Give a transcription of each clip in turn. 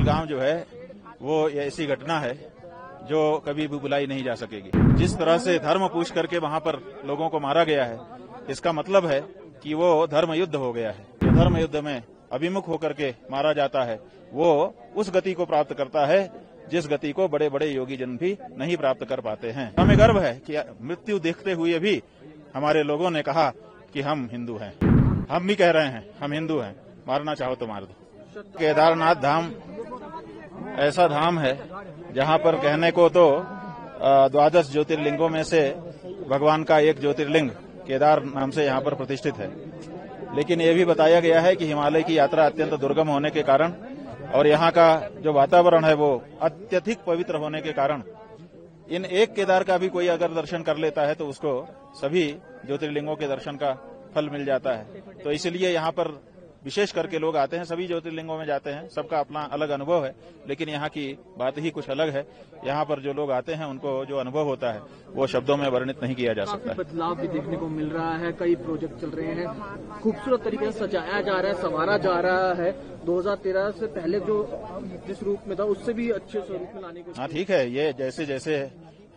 पहलगाम जो है वो ऐसी घटना है जो कभी भी भुलाई नहीं जा सकेगी। जिस तरह से धर्म पूछ करके वहां पर लोगों को मारा गया है, इसका मतलब है कि वो धर्म युद्ध हो गया है। जो धर्म युद्ध में अभिमुख होकर के मारा जाता है वो उस गति को प्राप्त करता है जिस गति को बड़े बड़े योगी जन भी नहीं प्राप्त कर पाते हैं। हमें गर्व है कि मृत्यु देखते हुए भी हमारे लोगों ने कहा कि हम हिंदू हैं। हम भी कह रहे हैं हम हिंदू हैं, मारना चाहो तो मार दो। केदारनाथ धाम ऐसा धाम है जहां पर कहने को तो 12 ज्योतिर्लिंगों में से भगवान का एक ज्योतिर्लिंग केदार नाम से यहाँ पर प्रतिष्ठित है। लेकिन ये भी बताया गया है कि हिमालय की यात्रा अत्यंत दुर्गम होने के कारण और यहाँ का जो वातावरण है वो अत्यधिक पवित्र होने के कारण इन एक केदार का भी कोई अगर दर्शन कर लेता है तो उसको सभी ज्योतिर्लिंगों के दर्शन का फल मिल जाता है। तो इसलिए यहाँ पर विशेष करके लोग आते हैं, सभी ज्योतिर्लिंगों में जाते हैं, सबका अपना अलग अनुभव है, लेकिन यहाँ की बात ही कुछ अलग है। यहाँ पर जो लोग आते हैं उनको जो अनुभव होता है वो शब्दों में वर्णित नहीं किया जा सकता। बदलाव भी देखने को मिल रहा है, कई प्रोजेक्ट चल रहे हैं, खूबसूरत तरीके से सजाया जा रहा है, संवारा जा रहा है। 2013 से पहले जो जिस रूप में था उससे भी अच्छे स्वरूप में लाने को। हाँ ठीक है, ये जैसे जैसे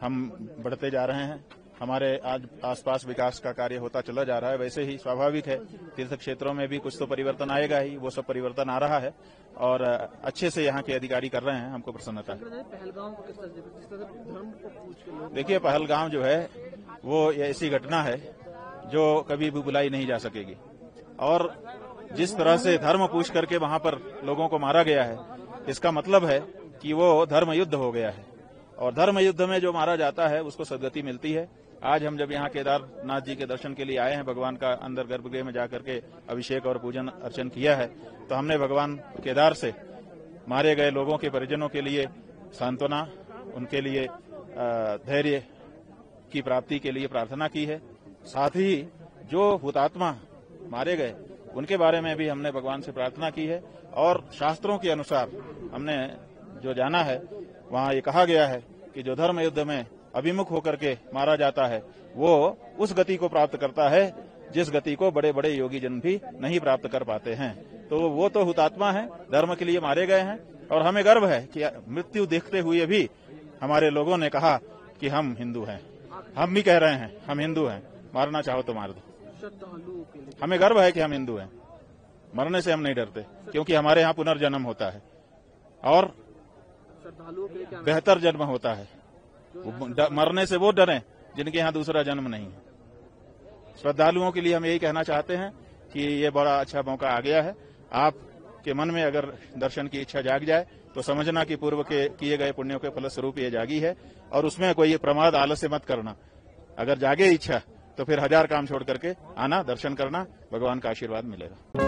हम बढ़ते जा रहे हैं, हमारे आज आसपास विकास का कार्य होता चला जा रहा है, वैसे ही स्वाभाविक है तीर्थ क्षेत्रों में भी कुछ तो परिवर्तन आएगा ही। वो सब परिवर्तन आ रहा है और अच्छे से यहाँ के अधिकारी कर रहे हैं, हमको प्रसन्नता है। पहलगाम को किस तरह धर्म को पूछ के देखिए, पहलगाम जो है वो ऐसी घटना है जो कभी भी भुलाई नहीं जा सकेगी। और जिस तरह से धर्म पूछ करके वहां पर लोगों को मारा गया है, इसका मतलब है कि वो धर्म युद्ध हो गया है। और धर्म युद्ध में जो मारा जाता है उसको सदगति मिलती है। आज हम जब यहाँ केदारनाथ जी के दर्शन के लिए आए हैं, भगवान का अंदर गर्भगृह में जाकर के अभिषेक और पूजन अर्चन किया है, तो हमने भगवान केदार से मारे गए लोगों के परिजनों के लिए सांत्वना, उनके लिए धैर्य की प्राप्ति के लिए प्रार्थना की है। साथ ही जो हुतात्मा मारे गए उनके बारे में भी हमने भगवान से प्रार्थना की है। और शास्त्रों के अनुसार हमने जो जाना है वहाँ ये कहा गया है कि जो धर्म युद्ध में अभिमुख होकर के मारा जाता है वो उस गति को प्राप्त करता है जिस गति को बड़े बड़े योगी जन भी नहीं प्राप्त कर पाते हैं। तो वो तो हुतात्मा है, धर्म के लिए मारे गए हैं और हमें गर्व है कि मृत्यु देखते हुए भी हमारे लोगों ने कहा कि हम हिंदू हैं। हम भी कह रहे हैं हम हिंदू हैं, मारना चाहो तो मार दो। हमें गर्व है कि हम हिंदू हैं, मरने से हम नहीं डरते, क्योंकि हमारे यहाँ पुनर्जन्म होता है और बेहतर जन्म होता है। मरने से वो डरें जिनके यहाँ दूसरा जन्म नहीं है। श्रद्धालुओं के लिए हम यही कहना चाहते हैं कि ये बड़ा अच्छा मौका आ गया है। आपके मन में अगर दर्शन की इच्छा जाग जाए तो समझना कि पूर्व के किए गए पुण्यों के फलस्वरूप ये जागी है और उसमें कोई प्रमाद आलस्य मत करना। अगर जागे इच्छा तो फिर 1000 काम छोड़ करके आना, दर्शन करना, भगवान का आशीर्वाद मिलेगा।